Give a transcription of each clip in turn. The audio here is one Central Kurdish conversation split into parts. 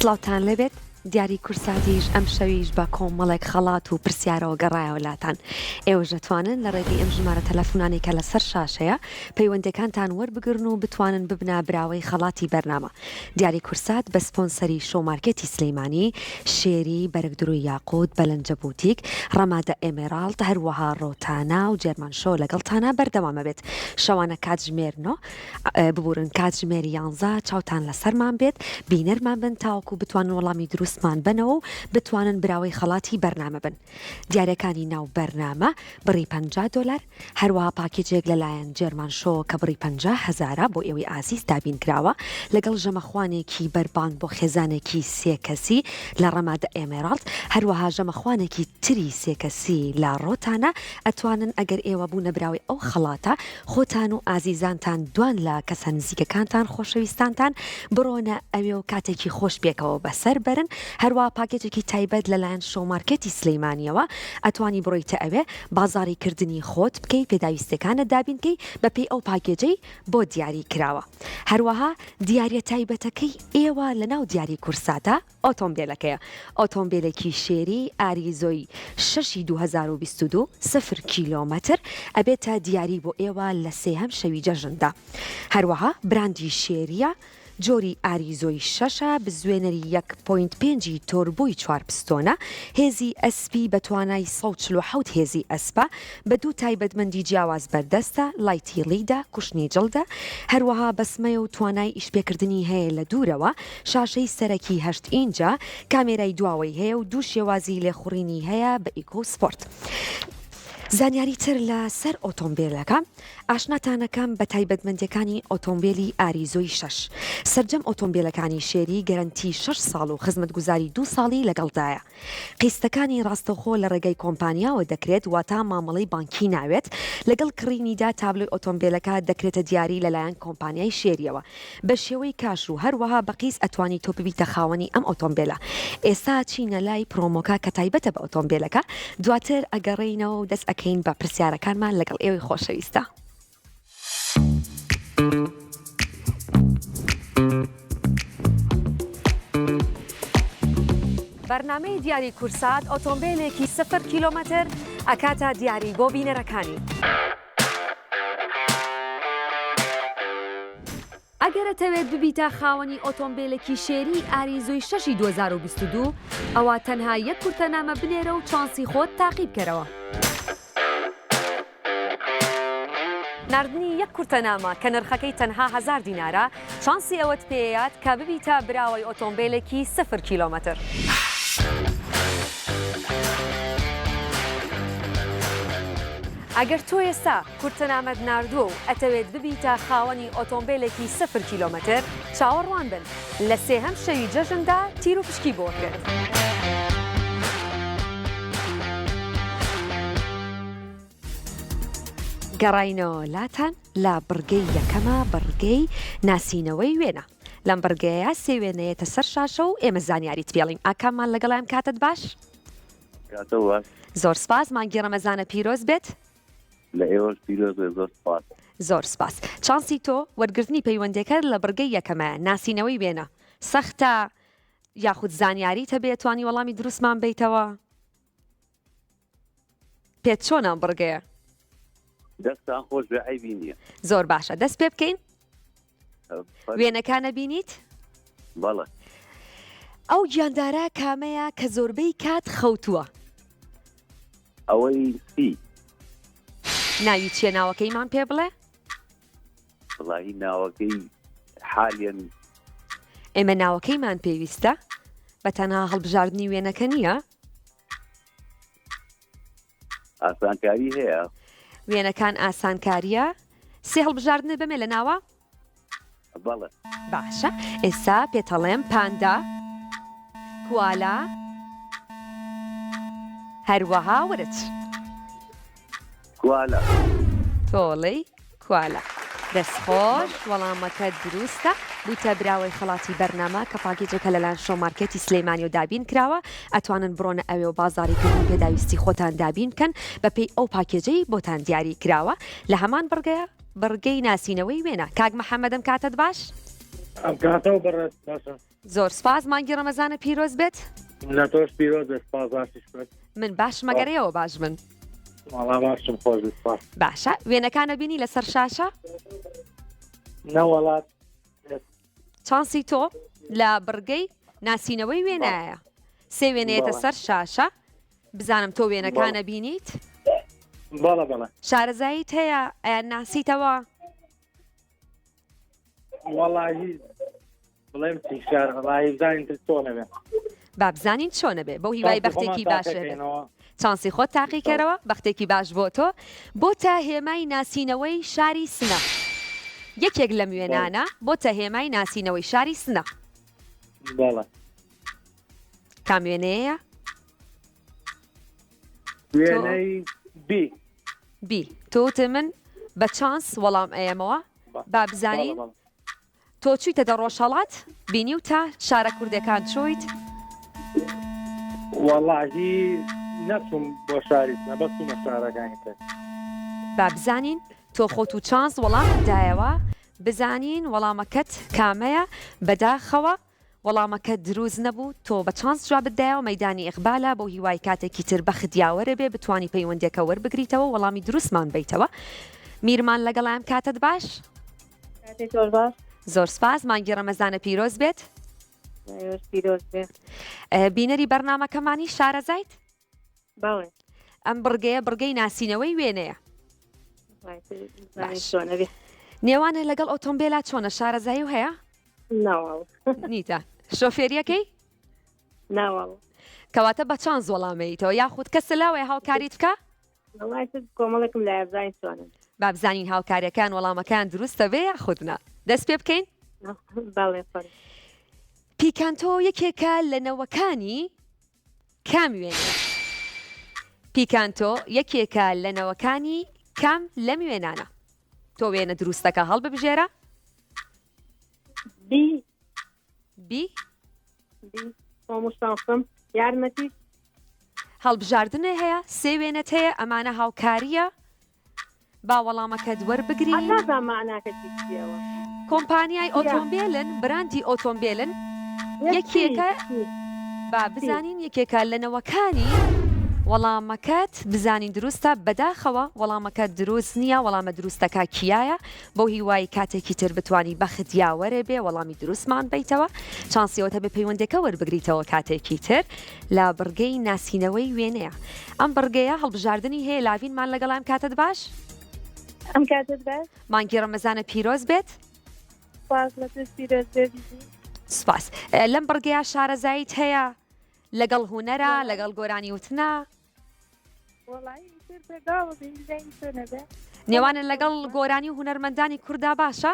سڵاوتان لەبێت دیاری کورساتیش ئەم شەویش بە کۆمەڵێک خەڵات و پرسیارەوە گەڕایەوە لاتان. ئێوە دەتوانن لە ڕێگەی ئەم ژمارە تەلەفۆنانێک کە لەسەر شاشەیە پەیوەندەکانتان وەربگرن و بتوانن ببنە براوەی خەڵاتی بەرنامە. دیاری کورسات بە سپۆنسەری شۆمارکێتی سلەیمانی، شێری، بەرگدروی یاقوت، بەلەنجە بوتیک، ڕەمادە ئێمێراڵت، هەروەها ڕۆتانا و جێرمان شۆ لەگەڵتانە بەردەوامە بێت. شەوانە کاتژمێرنەوە ببورن کاتژمێری 11 چاوتان لەسەرمان بێت، بینەرمان بن تاوەکو بتوانن وەڵامی دروستمان بنەوە و بتوانن براوەی خەڵاتی بەرنامە بن. دیارەکانی ناو بەرنامە بڕی $50، هەروەها پاکێجێک لەلایەن جێرمان شۆ کە بڕی 50,000 بۆ ئێوەی ئازیز دابین کراوە لەگەڵ ژەمەخوانێکی بەربان بۆ خێزانێکی 3 کەسی لە ڕەمادە ئێمێراڵت، هەروەها ژەمەخوانێکی تری 3 کەسی لە ڕۆتانە. ئەتوانن ئەگەر ئێوە بوونە براوی ئەو خەڵاتە خۆتان و ئازیزانتان دوان لە کەسە نزیکەکانتان خۆشەویستانتان بڕۆنە ئەوێ و کاتێکی خۆش بێکەوە بەسەر بەرن. هەروە پاکێجێکی تایبەت لەلایەن شۆمارکێتی سلەیمانیەوە ئەتوانی بڕۆیتە ئەوێ بازاری کردنی خۆت بکەی، پێداویستەکانت دابینکەی بەپێی ئەو پاکێجەی بۆ دیاری کراوە. هەروەها دیارە تایبەتەکەی ئێوە لە ناو دیاری کورساتە ئۆتۆمبیلەکەیە، ئۆتۆمبیلێکی شێری ئاریزۆی 6/2022 0 کیلۆمەتر ئەبێتە دیاری بۆ ئێوە لە سێهەم شەوی جەژندا. هەروەها براندی شێریە، جۆری ئاریزۆی 6 بزوێنەری 1.5 تۆربۆی 4 پستۆنە، هێزی ئەسپی بە توانای 147 هێزی ئەسپە بە دوو تایبەتمەندی جیاواز بەردەستە، لایتی لیدا کوشتنی جڵدە، هەروەها بەسمەیە و توانای ئیشپێکردنی هەیە لە دوورەوە، شاشەی سەرەکی 8 ئینجە، کامێرای دواوەی هەیە و دوو شێوازی لێخوڕینی هەیە بە ئیکۆ سپۆرت. زانیاری تر لە سەر ئۆتۆمبیلەکە ئاشناتانەکەم بە تایبەتمەندیەکانی ئۆتۆمبیلی ئاریزۆی 6. سەرجەم ئۆتۆمبیلەکانی شێری گەرنتی 6 ساڵ و خزمەتگوزاری 2 ساڵی لەگەڵدایە. قیستەکانی ڕاستەخۆ لە ڕێگەی کۆمپانیاوە دەکرێت، واتە مامەڵەی بانکی ناوێت. لەگەڵ کڕینیدا تابلۆی ئۆتۆمبیلەکە دەکرێتە دیاری لەلایەن کۆمپانیای شێریەوە بە شێوەی کاش و هەروەها بەقیس ئەتوانی تۆ ببیتە خاوەنی ئەم ئۆتۆمبیلە. ئێستا چینە لای پرۆمۆکە کە تایبەتە بە ئۆتۆمبیلەکە، دواتر ئەگەڕێینەوە و دەست ئەکەین بە پرسیارەکانمان لەگەڵ ئێوەی خۆشەویستە. بەرنامەی دیاری کورسات ئۆتۆمبیلێکی 0 کیلۆمەتر ئەکاتە دیاری بۆ بینەرەکانی. ئەگەرەتەوێت ببیتە خاوەنی ئۆتۆمبیلێکی شێری ئاریزۆی 6/2022 ئەوە تەنها یەک کورتەنامە بنێرە و چانسی خۆت تاقیب کەرەوە. ناردنی یەک کورتەنامە کە نرخەکەی تەنها 1000 دینارە چانسی ئەوەت پێیات کە ببیتە براوەی ئۆتۆمبیلێکی 0 کیلۆمەتر. ئەگەر تۆ ئێستا کورتەنامەت ناردووە و ئەتەوێت ببیتە خاوەنی ئۆتۆمبیلێکی 0 کیلۆمەتر، چاوەڕوان بن لە سێهەم شەوی جەژندا تیر و پشکی بۆکرێت. گەڕاینەوە لاتان لە بڕگەی یەکەمە، بڕگەی ناسینەوەی وێنە. لەم بڕگەیە سێ وێنەیەتە سەر شاشە و ئێمە زانیاریت پێڵین. ئاکاممان لەگەڵام کاتت باش؟ زۆر سپاس، مانگی ڕەمەزانە پیرۆز بێت. لە ئێوەش پیرۆز بێت، زۆر سپاس. زۆر سپاس. چانسی تۆ وەرگرتنی پەیوەندەکە لە بڕگەی یەکەمە ناسینەوەی وێنە سەختە یاخود زانیاری هەبێت توانی وەڵامی دروستمان بیتەوە؟ پێت چۆنە ئەم بڕگەیە؟ دەستان خۆش بێ عیبی نییە. زۆر باشە، دەست پێ بکەین. وێنەکانە بینیت؟ بەڵێ. ئەو گیاندارە کامەیە کە زۆربەی کات خەوتووە؟ ئەوەی سی. ناوی چیە ناوەکەیمان پێ بڵێ؟ وڵاهی ناوەکەی حالیان. ئێمە ناوەکەیمان پێویستە، بە تەنها هەڵبژاردننی وێنەکە نییە. ئاسانکاری هەیە. وێنەکان ئاسانکاریە. سێ هەڵبژاردنە بەمێ لە ناوە؟ بەڵێ. باشە، ئێستا پێتەڵێم پاندا، کوالا، هەروەها ورچ. کوالا. تۆڵی کوالا. دەستخۆش، وەڵامەکە دروستە. بووتە براوەی خەڵاتی بەرنامە کە پاکێجەکە لەلایەن شۆمارکێتی سلەیمانی و دابین کراوە. ئەتوانن بڕۆنە ئەوێ و بازاری کردن پێداویستی خۆتان دابین بکەن بەپێی ئەو پاکێجەی بۆتان دیاری کراوە لە هەمان بڕگەیە، بڕگەی ناسینەوەی وێنە. کاک محەممەدم کاتت باش؟ ئەم کاتەوە بەڕێت باشە زۆر سپاس مانگی ڕەمەزانە پیرۆز بێت لە تۆش پیرۆز بێت سپاس باشیش بێت من باش مەگەرەوە باش من وەڵا باشم خۆش بێت سپاس باشە وێنەکانە بینی لەسەر شاشە نەوەڵات چانسی تۆ لە بڕگەی ناسینەوەی وێنایە سێ وێنەیەتە بەڵێ. سەر شاشە بزانم تۆ وێنەکانە بینیت بەڵە بەڵە شارەزاییت هەیە ئەیان ناسیتەوە وەڵاهی بڵێم چی شار وەڵاهی بزانین تر چۆنە بێ با بزانین چۆنە بێ بۆ هیوای بەختێکی باشە بێت چانسی خۆت تاقیکەرەوە بەختێکی باش بۆ تۆ بۆتە هێمای ناسینەوەی شاری سنە یەکێک لە وێنانە بۆتە هێمای ناسینەوەی شاری سنە بەڵە کام وێنەیە وێنەی بی بی تۆتە من بە چانس وەڵام ئەیەمەوە با بزانین بەڵە، بەڵە. تۆ چوویتە دە ڕۆژهەڵات بینی و تا شارە کوردەکان چۆیت وەڵاهی نەچوم بۆ شاریتنە بەسومە شارەکانی تر با بزانین تۆ خۆت و چانس وەڵام دایەوە بزانین وەڵامەکەت کامەیە بەداخەوە وەڵامەکە دروست نەبوو تۆ بە چانس جواب بدایەوە مەدانی ئیقبالە بۆ هیوای کاتێکی تر بە خدیاوەرە بێ بتوانی پەیوەندێکە وەربگریتەوە وەڵامی دروستمان بیتەوە میرمان لەگەڵام کاتت باش زۆر باش زۆر سپاس مانگی ڕەمەزانە پیرۆز بێت پیرۆز بێ بینەری بەرنامەکەمانی شارەزایت باڵێ ئەم بڕگەیە بڕگەی ناسینەوەی وێنەیە باش. چۆنە بێ نێوانە لەگەڵ ئۆتۆمبیلا چۆنە شارەزایی و هەیە ناوەڵ نیتە شۆفێریەکەی ناوەڵ کەواتە بە چانس وەڵامەیتەوە یاخود کەسە لاوێ هاوکاریت بکە وڵای کۆمەڵێکم لە ئەبزانین چۆنن با بزانین هاوکاریەکان وەڵامەکان دروستە بێ یاخودنا دەست پێ بکەین باڵێ فەر پیکانتۆ یەکێکە لە نەوەکانی کام وێنە پیکانتۆ یەکێکە لە نەوەکانی کام لەم وێنانە تۆ وێنە دروستەکە هەڵببژێرە بی بی بی خۆمشتاخم یارمەتی هەڵبژاردنە هەیە سێ وێنەت هەیە ئەمانە هاوکاریە با وەڵامەکەت وەربگری نازان معناکە چیەوە کۆمپانیای ئۆتۆمبیلن براندی ئۆتۆمبیلن یەکێکە با بزانین یەکێکە لەنەوەکانی وەڵامەکەت بزانین دروستە بەداخەوە وەڵامەکە دروست نییە وەڵامە دروستەکە کیایە بۆ هیوای کاتێکی تر بتانی بەختیاوەرێ بێ وەڵامی دروستمان بیتەوە چانسیەوەتە بە پەیوەندەکە وەربگریتەوە کاتێکی تر لە بڕگەی ناسینەوەی وێنەیە ئەم بڕگەیە هەڵبژاردننی هەیە لاوینمان لەگەڵام کاتت باش ئەم کاتت باش مانگی ڕەمەزانە پیرۆز بێت پاس لە پیرۆز بێ سپاس لەم بڕگەیە شارەزاییت هەیە لەگەڵ هوەرە لەگەڵ گۆرانی وتنا وڵی پێداوە بین چۆنە بێ نێوانە لەگەڵ گۆرانی و هوەرمەندانی کووردا باشە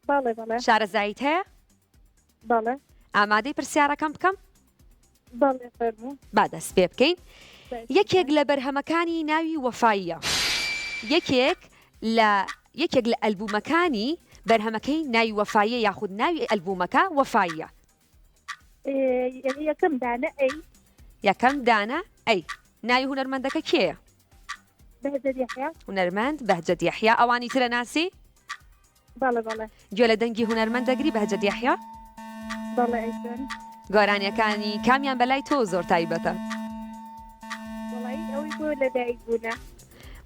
باڵێ باڵێ شارەزاییت هەیە باڵێ ئامادەی پرسیارەکەم بکەم باڵێ فەرموو با دەست پێ بکەین یەکێک لە بەرهەمەکانی ناوی وەفاییە یەکێک لە ئەلبومەکانی بەرهەمەکەی ناوی وەفاییە یاخود ناوی ئەلبومەکە وەفاییە یەکەم دانە ئەی یەکەم دانە ئەی ناوی هوەرمەندەکە کێیە بەهجەت یەحیا هوەرمەند بەهجەت یەحیا ئەوانی ترە ناسی باڵێ باڵێ گوێ لە دەنگی هوەرمەند دەگری بەهجەت یەحیا باڵێ ئەیچۆن گۆرانیەکانی کامیان بەلای تۆ زۆر تایبەتە وڵی ئەوەی بۆ لەدایک بوونە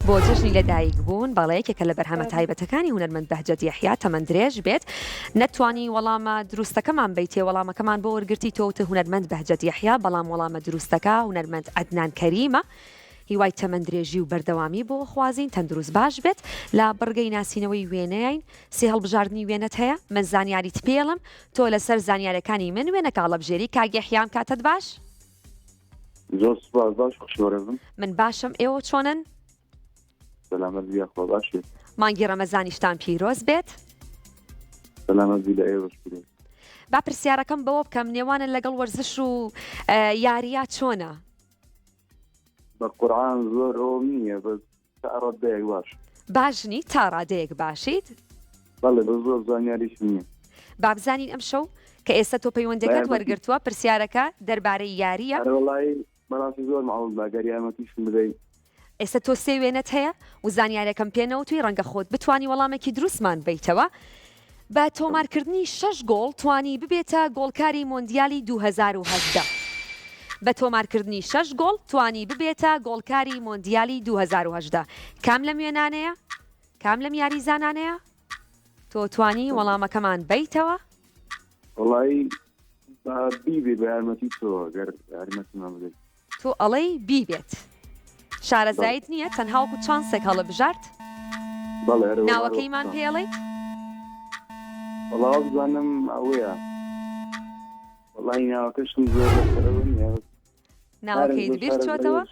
بۆ جژنی لەدایک بوون بەڵەیەکێکە لە بەرهەمە تایبەتەکانی هوەرمەند بەهجەت یەحیا تەمەند درێژ بێت نەتوانی وەڵامە دروستەکەمان بیتێ وەڵامەکەمان بۆ وەرگرتی تۆتە هوەرمەند بەهجەت یەحیا بەڵام وەڵامە دروستەکە هوەرمەند عەدنان کەریمە هیوای تەمەند درێژی و بەردەوامی بۆ خوازین تەندروست باش بێت لە بڕگەی ناسینەوەی وێنەیەین سێ هەڵبژاردننی وێنەت هەیە من زانیاریت پێڵم تۆ لەسەر زانیارەکانی من وێنە کاڵەبژێری کاگەحیام کاتت باش زۆر سپاس باش خوشوەرەبم من باشم ئێوە چۆنن سەلامەت بیا خۆ باشێت مانگی ڕەمەزانیشتان پیرۆز بێت سەلامەت بی لە ئێوەش بێت با پرسیارەکەم بەوە بکەم نێوانە لەگەڵ وەرزش و یاریە چۆنە بە قورعان زۆر ئەو نییە بەس تا ڕەدەیەک باش باشنی تا ڕادەیەک باشیت بەڵێ بە زۆر زانیاریش نییە با بزانین ئەم شەو کە ئێستا تۆ پەیوەندەکەت وەرگرتووە پرسیارەکە دەربارەی یاریە وڵی بەڕاستی زۆر مەعڵ بە گەریامەتیشم بدەیت ئێستا تۆ سێ وێنەت هەیە و زانیارەکەم پێنەوتوی ڕەنگە خۆت بتانی وەڵامێکی دروستمان بیتەوە بە تۆمارکردنی 6 گۆڵ توانی ببێتە گۆڵکاری مۆندیالی 2010. بە تۆمارکردنی 6 گۆڵ توانی ببێتە گۆڵکاری مۆندیالی 2010. کام لەم وێنانەیە؟ کام لەم یاریزانانەیە؟ تۆ توانی وەڵامەکەمان بیتەوە؟ وڵی بیبێ بە یارمەتی تۆ گەر یارمەتیمان بدەیت. تۆ ئەڵەی بیبێت. شارەزایت نییە تەنها وەکو چانسێک هەڵەبژارد؟ ناوەکەیمان پێڵێیت؟ وڵا بزانم ئەوەیە وڵی ناوەکەشم زۆر لەسەرەوە نییە. ناوەکەیت بیر چۆتەوە؟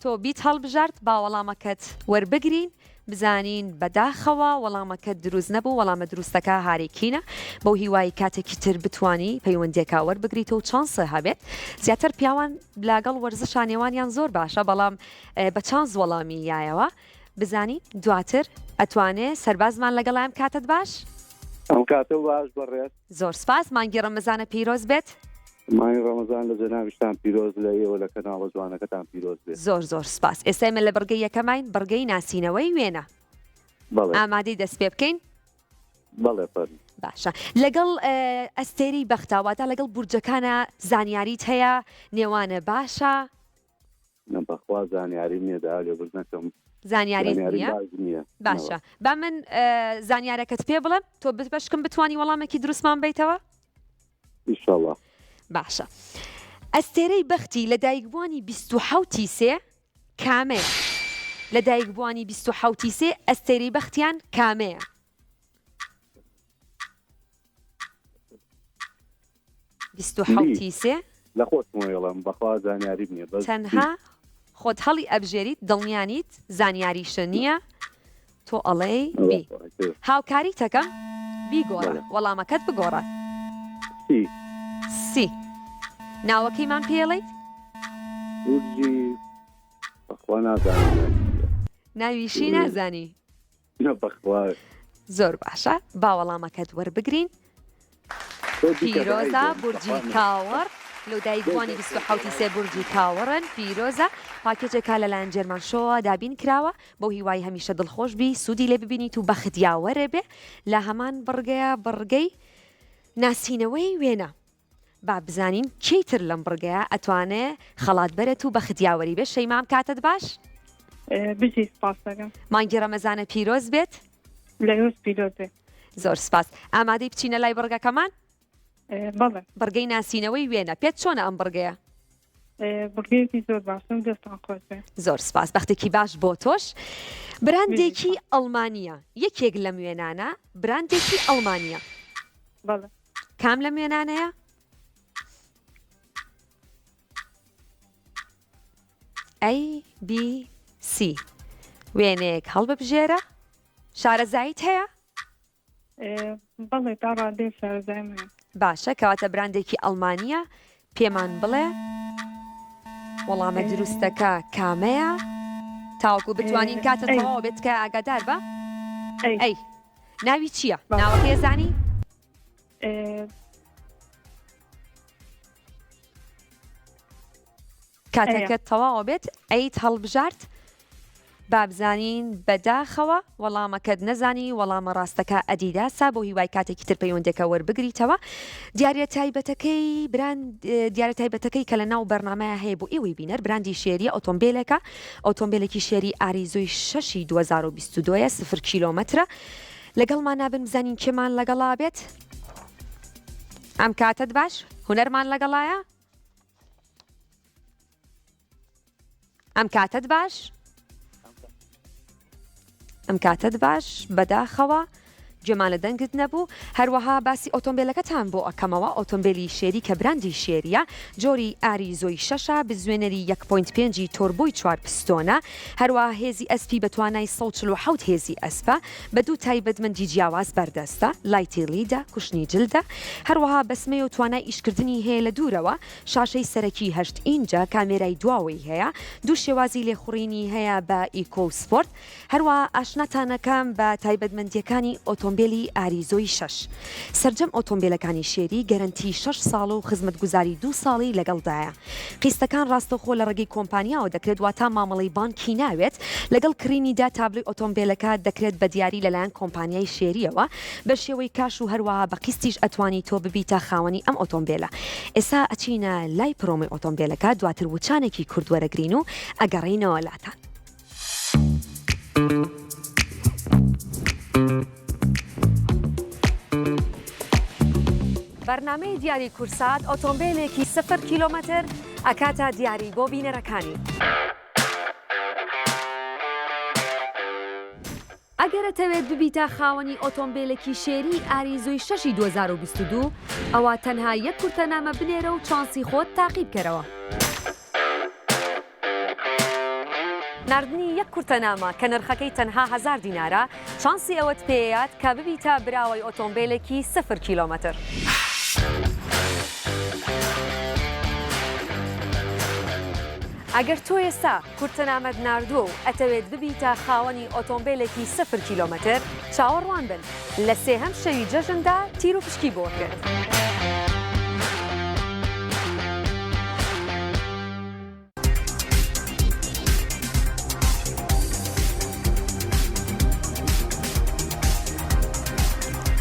تۆ بیت هەڵبژارد با وەڵامەکەت وەربگرین بزانین بەداخەوە وەڵامەکەت دروست نەبوو وەڵامە دروستەکە هارێکینە بەو هیوای کاتێکی تر بتانی پەیوەندێکا وەربگریتەوە و چانسە هەبێت. زیاتر پیاوان لاگەڵ وەرزشان نێوانیان زۆر باشە بەڵام بە چانس وەڵامی یایەوە بزانی دواتر ئەتوانێت سەربازمان لەگەڵام کاتت باش؟ ئەم کاتە باش بەڕێت. زۆر سپاس مانگی ڕەمەزانە پیرۆز بێت. مای ڕەمەزان لە جەناویشتان پیرۆز لە ئێوە لە کەناڵە جوانەکەتان پیرۆز بێت. زۆر سپاس. ئێستا من لە بەرگەی یەکەمین بەرگەی ناسینەوەی وێنە. ئامادەی دەست پێ بکەین؟ بەڵێ فەرمی. باشە لەگەڵ ئەستێری بەختاواتە لەگەڵ بورجەکانە زانیاریت هەیە نێوانە باشە؟ بەخوا زانیاری نییە داالێ برد نەکەم. زانیاری نییە؟ باشە با من زانیارەکەت پێ بڵم تۆ بەشکم بتوانی وەڵامێکی دروستمان بیتەوە؟ ئینشاڵڵا. باشە ئەستێرەی بەختی لە دایکبوانی 27 سێ کامەیە؟ لە دایکبوانی 27 سێ ئەستێرەی بەختیان کامەیە؟ سێ لە خۆتمەوەڵم بەخوا زانیاری نییە تەنها خۆت هەڵی ئەبژێریت دڵنیانیت زانیاریشە نییە تۆ ئەڵێ بی هاوکاری تەکەم بیگۆڕە وەڵامەکەت بگۆڕە. سی ناوەکەیمان پێڵێیت؟ بەخوا نازانم. ناویشی نازانی؟ بەخوا زۆر باشە با وەڵامەکەت وەربگرین. پیرۆزە بورجی کاوەڕ لەو دایکبوانی 27 سێ بورجی کاوەڕن پیرۆزە پاکێجێکا لەلایەن جێرمان شۆوە دابین کراوە بەو هیوای هەمیشە دڵخۆش بی سوودی لێ ببینیت و بەختیاوەرە بێ لە هەمان بڕگەیە بڕگەی ناسینەوەی وێنە. با بزانین کەیتر لەم بڕگەیە ئەتوانێ خەڵات بەرێت و بەختیاوەری بێ. شەیمام کاتت باش؟ بژی سپاس دەکەم. مانگی ڕەمەزانە پیرۆز بێت؟ لەوێز پیرۆز بێت. زۆر سپاس. ئامادەی بچینە لای بڕگەکەمان؟ بەڵێ. بڕگەی ناسینەوەی وێنە پێت چۆنە ئەم بڕگەیە؟ بڕگەیەکی زۆر باشم دەستان خۆش بێت. زۆر سپاس بەختێکی باش بۆ تۆش. براندێکی ئەڵمانیە یەکێک لەم وێنانە براندێکی ئەڵمانیە. بەڵێ. کام لەم وێنانەیە؟ ABC وێنەیەک هەڵببژێرە شارەزایت هەیە؟ بەڵێ تا ڕادێ شارەزایم هەیە. باشە کەواتە براندێکی ئەڵمانیە پێمان بڵێ وەڵامە دروستەکە کامەیە تاوەکو بتوانین کاتە تەواو بێت کە ئاگادار بە؟ ئەی ناوی چییە؟ ناوەکەی زانی؟ کاتەکە تەواو بێت ئەیت هەڵبژارد با بزانین بەداخەوە وەڵامەکەت نەزانی وەڵامە ڕاستەکە ئەدیداسا بۆ هیوای کاتێکی تر پەیوەندەکە وەربگریتەوە. دیارە تایبەتەکەی کە لە ناو بەرنامەیە هەیە بۆ ئێوەی بینەر براندی شێریە ئۆتۆمبیلێکە ئۆتۆمبیلێکی شێری ئاریزۆی 6 2022 0 کیلۆمەترە. لەگەڵمان نابن بزانین کێمان لەگەڵا بێت؟ ئەم کاتت باش؟ هونەرمان لەگەڵایە؟ ئەم کاتت باش؟ ئەم کاتت باش بەداخەوە گوێمان لە دەنگت نەبوو. هەروەها باسی ئۆتۆمبیلەکەتان بۆ ئەکەمەوە ئۆتۆمبیلی شێری کە براندی شێریە جۆری ئاریزۆی 6 بزوێنەری 1.5 تۆربۆی 4 پستۆنە. هەروەها هێزی ئەسپی بە توانای 147 هێزی ئەسپە بە دوو تایبەتمەندی جیاواز بەردەستە لایتی لیدا کوشتنی جلدە. هەروەها بەسمەی و توانای ئیشکردنی هەیە لە دوورەوە شاشەی سەرەکی 8 ئینجە کامێرای دواوەی هەیە دوو شێوازی لێخوڕینی هەیە بە ئیکۆ سپۆرت. هەروەها ئاشناتانەکەم بە تایبەتمەندیەکانی ئۆتۆمبیل ئۆتۆمبیلی ئاریزۆی 6 سرجەم ئۆتۆمبیلەکانی شێری گەرنتی 6 ساڵ و خزمەتگوزاری 2 ساڵی لەگەڵدایە. قیستەکان ڕاستەخۆ لە ڕێگەی کۆمپانیاوە دەکرێت واتە مامەڵەی بانکی ناوێت لەگەڵ کڕینیدا تابلوی ئۆتۆمبیلەکە دەکرێت بە دیاری لەلایەن کۆمپانیای شێریەوە بە شێوەی کاش و هەروەها بە قیستیش ئەتوانی تۆ ببیتە خاوەنی ئەم ئۆتۆمبیلە. ئێستا ئەچینە لای پرۆمی ئۆتۆمبیلەکە دواتر وچانێکی کوردوەرەگرین و ئەگەڕینەوە لاتان. بەرنامەی دیاری کورسات ئۆتۆمبیلێکی 0 کیلۆمەتر ئەکاتە دیاری بۆ بینەرەکانی. ئەگەرەتەوێت ببیتە خاوەنی ئۆتۆمبیلێکی شێری ئاریزۆی 6 2022 ئەوە تەنها یەک کورتەنامە بنێرە و چانسی خۆت تاقیب کەرەوە. نردنی یەک کورتەنامە کە نرخەکەی تەنها 1000 دینارە چانسی ئەوەت پێیات کە ببیتە براوەی ئۆتۆمبیلێکی 0 کیلۆمەتر. ئەگەر تۆ ئێستا کورتەنامەت ناردووە و ئەتەوێت ببیتە خاوەنی ئۆتۆمبیلێکی 0 کیلۆمەتر چاوەڕوان بن لە سێهەم شەوی جەژندا تیر و پشکی بۆ کرد.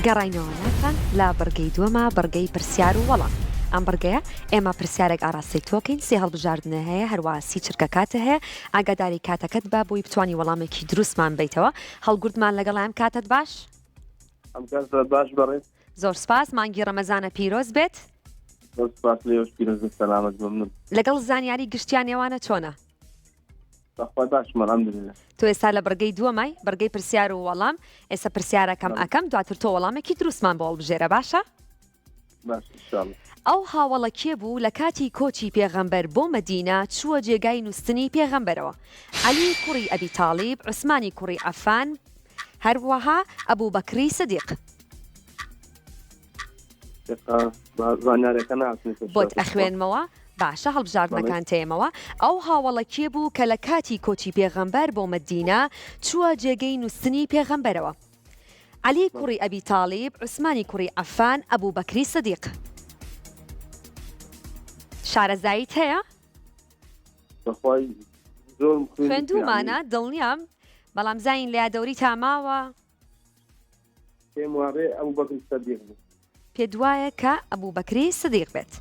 گەڕینەوە لاتان لا بەرگەی دووەمە بەرگەی پرسیار و وەڵام. ئەم بەرگەیە ئێمە پرسیارێک ئاراستی تۆکەین سێ هەڵبژاردنە هەیە هەروە 30 چرکە کاتە هەیە ئاگاداری کاتەکەت بە بۆی بتوانانی وەڵامێکی دروستمان بیتەوە. هەڵگورتمان لەگەڵام کاتت باش؟ ئەم کات باش بڕێت. زۆر سپاس مانگی ڕەمەزانە پیرۆز بێت. زۆر سپاس لێوەش پیرۆز سەلامەت مەمنون. لەگەڵ زانیاری گشتیان ئێوانە چۆنە؟ بەخوا باشم الحەمدولله. تۆ ئێستا لە بەرگەی دووەمای بەرگەی پرسیار و وەڵام ئێستا پرسیارەکەم ئەکەم دواتر تۆ وەڵامێکی دروستمان بۆ هەڵبژێرە باشە؟ باش ئینشاءالله. ئەو هاوڵە کێ بوو لە کاتی کۆچی پێغەمبەر بۆ مەدینە چووە جێگای نووسنی پێغەمبەرەوە؟ عەلی کوڕی ئەبی تاڵیب، عوسمانی کوڕی عەفان، هەروەها ئەبوو بەکری سدیق. زانیاریەکە ناسنی بۆت ئەخوێنمەوە باشە هەڵبژاردنەکان تێمەوە. ئەو هاوڵە کێ بوو کە لە کاتی کۆچی پێغەمبەر بۆ مەدینە چووە جێگەی نووسنی پێغەمبەرەوە؟ عەلی کوڕی ئەبی تاڵیب، عوسمانی کوڕی عەفان، ئەبوو بەکری سدیق. شارەزاییت هەیە؟ بەخوای زۆر خوێندومانە دڵنیام بەڵام زین لە یادەوری تاماوە پێم وابێ ئەبوو بەکری سەدیق بوو. پێت وایە کە ئەبوو بەکری سدیق بێت.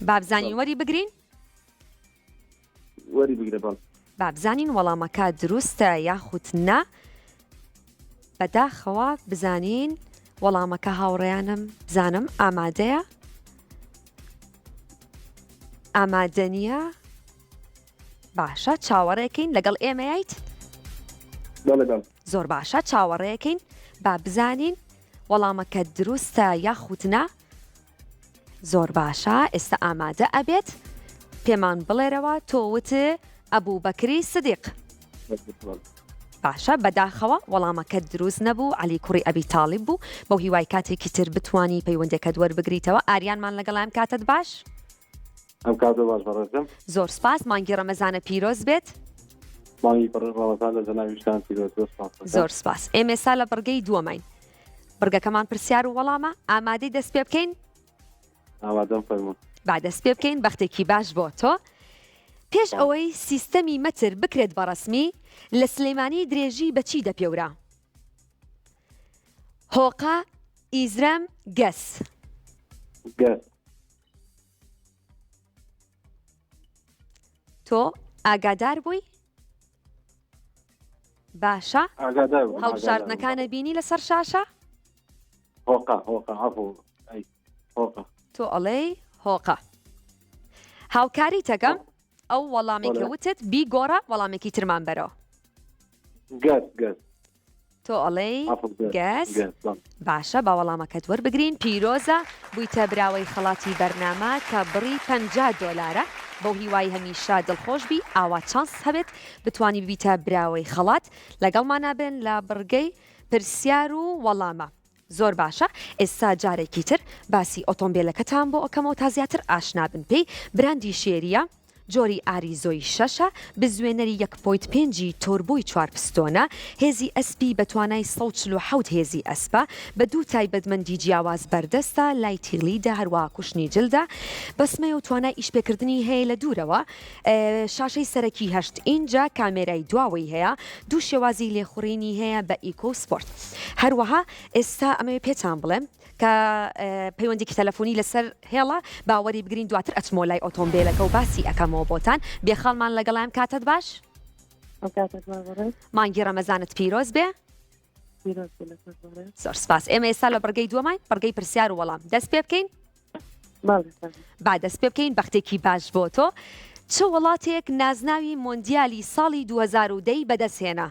بابزانین وەری بگرین؟ وەری بگرە باڵ. بابزانین وەڵامەکە دروستە یاخود نا؟ بەداخەوە بزانین وەڵامەکە هاوڕێیانم بزانم ئامادەیە؟ ئامادە نییە؟ باشە چاوەڕێکین لەگەڵ ئێمەیت؟ بەڵێ. زۆر باشە چاوەڕێکین با بزانین وەڵامەکە دروستە یاخود نا؟ زۆر باشە ئێستا ئامادە ئەبێت پێمان بڵێرەوە تۆوتە ئەبوو بەکری سدیق. باشە بەداخەوە وەڵامەکە دروست نەبوو عەلی کوڕی ئەبی تاڵیب بوو بۆ هیوای کاتێکی تر بتوانی پەیوەندەکەت وەربگریتەوە. ئاریانمان لەگەڵام کاتت باش؟ ئەم کاتە باش بەڕێزم. زۆر سپاس مانگی ڕەمەزانە پیرۆز بێت. مانگی ڕەمەزان لە جەناویشتان پیرۆز. زۆر سپاس. ئێمە ئێستا لە بەرگەی دووەمین. بەرگەکەمان پرسیار و وەڵامە ئامادەی دەست پێ بکەین؟ ئامادەم فەرموون. با دەست پێ بکەین بەختێکی باش بۆ تۆ. پێش ئەوەی سیستەمی مەتر بکرێت بە ڕەسمی لە سلەیمانی درێژی بە چی دەپێورا؟ هۆقە، ئیزرەم، گەس. گەس. تۆ ئاگادار بووی؟ باشە ئاگادار بووم. هەڵبژاردنەکانە بینی لەسەر شاشە؟ هۆقە عەفو هۆقە. تۆ ئەڵێی هۆقە. هاوکاری تەکەم ئەو وەڵامێکی وتت بیگۆڕە وەڵامێکی ترمان بەرەوە. گەس. تۆ ئەڵێی گەس. باشە با وەڵامەکەت وەربگرین. پیرۆزە بوویتە براوەی خەڵاتی بەرنامە کە بڕی $50 بۆ هیوای هەمیشە دڵخۆش بی ئاوا چانس هەبێت بتوانی ببیتە براوەی خەڵات لەگەڵمان نابن لە بڕگەی پرسیار و وەڵامە. زۆر باشە ئێستا جارێکی تر باسی ئۆتۆمبیلەکەتان بۆ ئەەکەمەوە تا زیاتر ئاشنا بن پێی. براندی شێریە جۆری ئاریزۆی 6 بزوێنەری 1.5 تۆربۆی 4 پستۆنە هێزی ئەسپی بە توانای 147 هێزی ئەسپە بە دوو تایبەتمەندی جیاواز بەردەستە لای تیڵیدا هەروە کوشتنی جلدا بەسمە و توانای ئیشپێکردنی هەیە لە دوورەوە شاشەی سەرەکی 8 ئینجا کامێرای دواوەی هەیە دوو شێوازی لێخوڕینی هەیە بە ئیکۆ سپۆرت هەروەها ئێستا ئەمەوێ پێتان بڵێم کە پەیوەندێکی تەلەفۆنی لەسەر هێڵە باوەری بگرین دواتر ئەچمۆ لای ئۆتۆمبیلەکە و باسی ئەەکەمەوە بۆتان بێخەڵمان لەگەڵام کاتت باش مانگی ڕەمەزانت پیرۆز بێ زۆر سپاس ئێمە ئێستا لە بەرگەی دووەمان بەرگەی پرسیار و وەڵام دەست پێ بکەین با دەست پێ بکەین بەختێکی باش بۆ تۆ چ وڵاتێک نازناوی مۆندیالی ساڵی 2010 بەدەستهێنا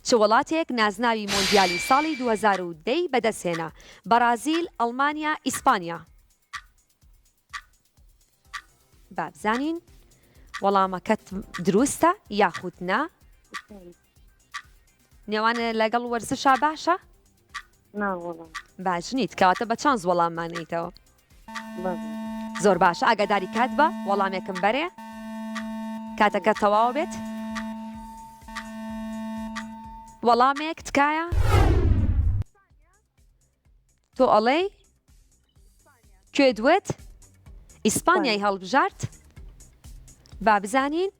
چ وڵاتێک نازناوی مۆندیالی ساڵی 2010 بەدەستهێنا بەرازیل ئەڵمانیا ئیسپانیا با بزانین وەڵامەکەت دروستە یاخود نا نێوانە لەگەڵ وەرزشا باشە باش نیت کەواتە بە چەند وەڵاممانیتەوە زۆر باشە ئاگاداری کات بە وەڵامێکم بەرێ کاتەکە تەواو بێت وەڵامێک تکایە تۆ ئەڵێ کوێ دوێت ئیسپانیای هەڵبژارت با بزانین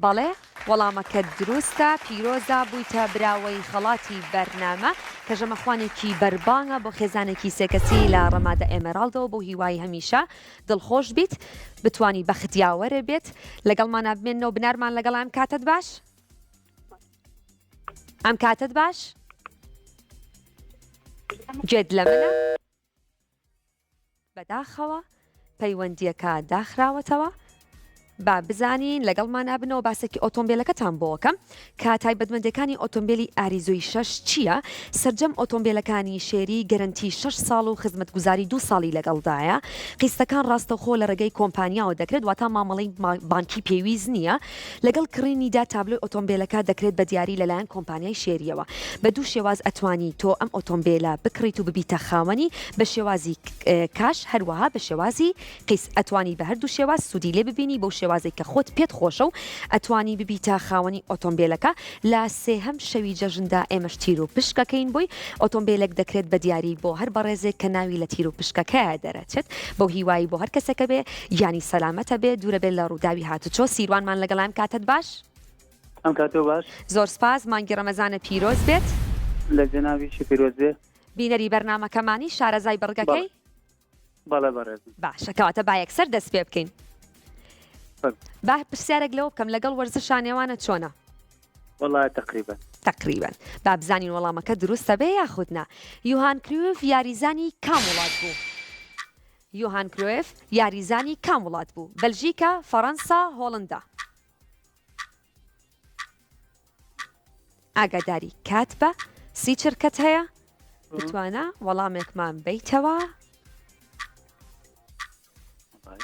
بەڵێ وەڵامەکە دروستە پیرۆزە بوویتە براوەی خەڵاتی بەرنامە کە ژەمەخوانێکی بەربانگە بۆ خێزانێکی سێکەسی لە ڕەمادە ئێمەراڵدەوە بۆ هیوای هەمیشە دڵخۆش بیت بتانی بەختیاوەرە بێت لەگەڵمانە بمێنەوە بنارمان لەگەڵ ئەم کاتت باش ئەم کاتت باش گوێت لە منە بەداخەوە پەیوەندیەکە داخراوەتەوە با بزانین لەگەڵمان ئابنەوە باسێکی ئۆتۆمبیلەکەتان بۆکەم کە تایبەتمەندەکانی ئۆتۆمبیلی ئاریزۆی 6 چییە سەرجەم ئۆتۆمبیلەکانی شێری گەرنتی 6 ساڵ و خزمەتگوزاری 2 ساڵی لەگەڵدایە قیستەکان ڕاستەخۆ لە ڕێگەی کۆمپانیاوە دەکرێت واتە مامەڵی بانکی پێویست نییە لەگەڵ کڕینیدا تابلۆی ئۆتۆمبیلەکە دەکرێت بە دیاری لەلایەن کۆمپانیای شێریەوە بە دوو شێواز ئەتوانی تۆ ئەم ئۆتۆمبیلە بکڕیت و ببیتە خاوەنی بە شێوازی کاش هەروەها بە شێوازی قیس ئەتوانی بە هەردوو شێواز سوودی لێ ببینی بۆ شێوازێک کە خۆت پێت خۆشە و ئەتوانی ببیتە خاوەنی ئۆتۆمبیلەکە لە سێهەم شەوی جەژندا ئێمەش تیر و پشکەکەین بووی ئۆتۆمبیلێک دەکرێت بە دیاری بۆ هەر بەڕێزێک کە ناوی لە تیر و پشکەکەیە دەرەچێت بۆ هیوایی بۆ هەر کەسەکە بێ یانی سەلامەتە بێ دوورە بێت لە ڕووداوی هاتوچۆ سیروانمان لەگەڵام کاتت باش ئەم کاتۆ باش زۆر سپاس مانگی ڕەمەزانە پیرۆز بێت لە جەناویشی پیرۆز بێ بینەری بەرنامەکەمانی شارەزای بەڕگەکەی بەڵێ بەڕێز باشە کەواتە با یەکسەر دەست پێ بکەین با پرسیارێک لەوە بکەم لەگەڵ وەرزشانێوانە چۆنە وڵای تقریبا با بزانین وەڵامەکە دروستە بێ یاخودنا یوهان کروف یاریزانی کام وڵات بوو یوهان کروف یاریزانی کام وڵات بوو بەلژیکا فەڕەنسا هۆڵندا ئاگاداری کات بە سی چرکەت هەیە بتوانە وەڵامێکمان بیتەوە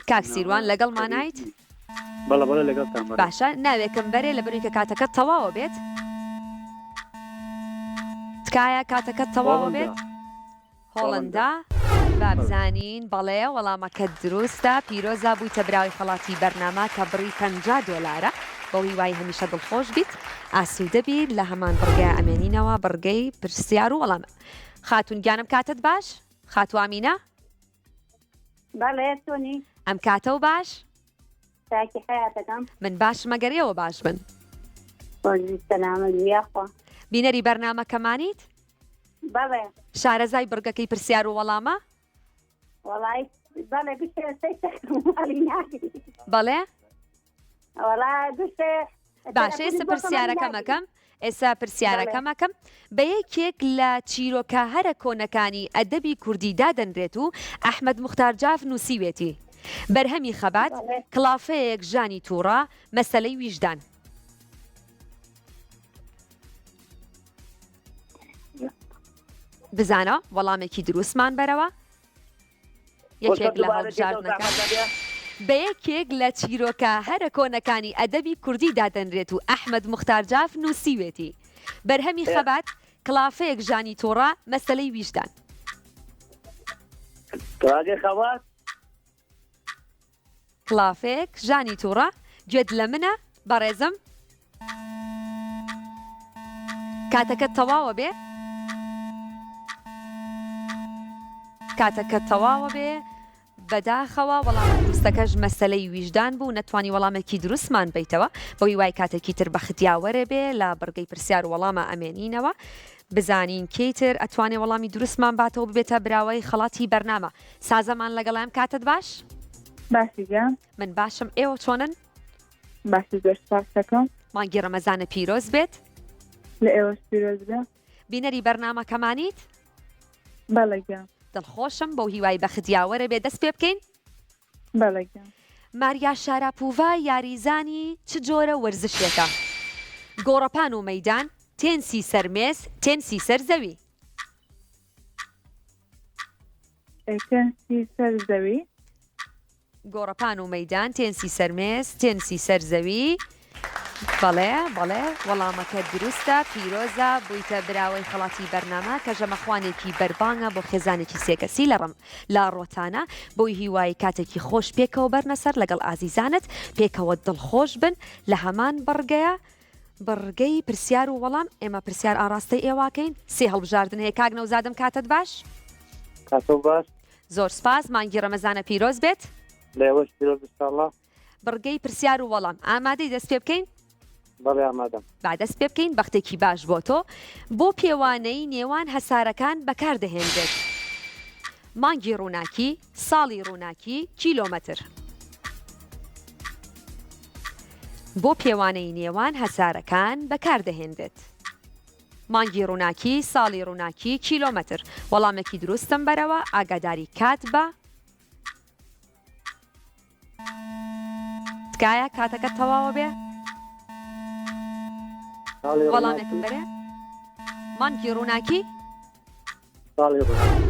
کاک سیروان لەگەڵمان نایت بەڵە لەگەڵتان باشە ناوێکم بەرێ لە بەروی کە کاتەکە تەواوە بێت تکایە کاتەکە تەواوە بێت هۆڵندا با بزانین بەڵێ وەڵامەکە دروستە پیرۆزە بوویتە براوی خەڵاتی بەرنامە کە بڕی $50 بۆ هیوای هەمیشە دڵخۆش بیت ئاسوودە بیت لە هەمان بڕگای ئەمێنینەوە بڕگەی پرسیار و وەڵامە خاتون گیانم کاتت باش خاتوامینە بەڵێ تۆنی ئەم کاتە و باش تاکی حیاتەکەم من باش مەگەریەوە باش بن سەلامت ویاخوا بینەری بەرنامەکەمانیت بەڵێ شارەزای بڕگەکەی پرسیار و وەڵامە وەڵای بەڵێ بەڵێ وەڵای باشە ئێستا پرسیارەکەمەکەم ئێستا پرسیارەکەمەکەم بە یەکێک لە چیرۆکە هەرە کۆنەکانی ئەدەبی کوردی دادەنرێت و ئەحمەد موختارجاف نووسیوێتی بەرهەمی خەبات کڵافەیەک ژانی تووڕا مەسەلەی ویژدان بزانە وەڵامێکی دروستمان بەرەوە یەکێک لە هەڵبژاردنەکە بە یەکێک لە چیرۆکە هەرە کۆنەکانی ئەدەبی کوردی دادەنرێت و ئەحمەد موختارجاف نووسیوێتی بەرهەمی خەبات کڵافەیەک ژانی تۆڕا مەسەلەی ویژدان کلافێک ژانی تووڕە گوێت لە منە بەڕێزم کاتەکەت تەواوە بێ کاتەکەت تەواوە بێ بەداخەوە وەڵامە دروستەکەش مەسەلەی ویژدان بوو نەتوانی وەڵامێکی دروستمان بیتەوە بەوەی وای کاتێکی تر بە ختیاوەرە بێ لە بەرگەی پرسیار وەڵامە ئەمێنینەوە بزانین کەیتر ئەتوانێ وەڵامی دروستمان باتەوە ببێتە براوەی خەڵاتی بەرنامە سازەمان لەگەڵام کاتت باش باشی گیان من باشم ئێوە چۆنن باشی زۆر سپاس دەکەم مانگی ڕەمەزانە پیرۆز بێت لە ئێوەش پیرۆز بێ بینەری بەرنامەکەمانیت بەڵێ گیان دڵخۆشم بەو هیوای بە ختیاوەرە بێ دەست پێ بکەین بەڵێ گیان ماریا شاراپوڤا یاریزانی چ جۆرە وەرزشێکە گۆڕەپان و مەیدان تێنسی سەرمێز تێنسی سەرزەوی تێنسی سەر زەوی گۆڕەپان و مەیدان تێنسی سەرمێز تێنسی سەرزەوی بەڵێ بەڵێ وەڵامەکە دروستە پیرۆزە بوویتە براوەی خەڵاتی بەرنامە کە ژەمەخوانێکی بەربانگە بۆ خێزانێکی سێکەسی لە ڕۆتانە بۆی هیوای کاتێکی خۆش پێکەوە بەرنەسەر لەگەڵ ئازیزانت پێکەوە دڵخۆش بن لە هەمان بەڕگەیە بەڕگەی پرسیار و وەڵام ئێمە پرسیار ئاراستەی ئێواکەین سێ هەڵبژاردن هەیە کاک نەوزادم کاتت باش کاتۆ باش زۆر سپاس مانگی ڕەمەزانە پیرۆز بێت لێوەش پیرۆز ئینشاءالله بەڕگەی پرسیار و وەڵام ئامادەی دەست پێ بکەین بەڵێ ئامادەم با دەست پێ بکەین بەختێکی باش بۆ تۆ بۆ پێوانەی نێوان هەسارەکان بەکاردەهێنرێت مانگی ڕووناکی ساڵی ڕووناکی کیلۆمەتر بۆ پێوانەی نێوان هەسارەکان بەکاردەهێنرێت مانگی ڕووناکی ساڵی ڕووناکی کیلۆمەتر وەڵامێکی دروستم بەرەوە ئاگاداری کات بە تکایە کاتەکە تەواوە بێ وەڵامێکم بەرێ مانگی ڕووناکی ساڵی ڕووناکی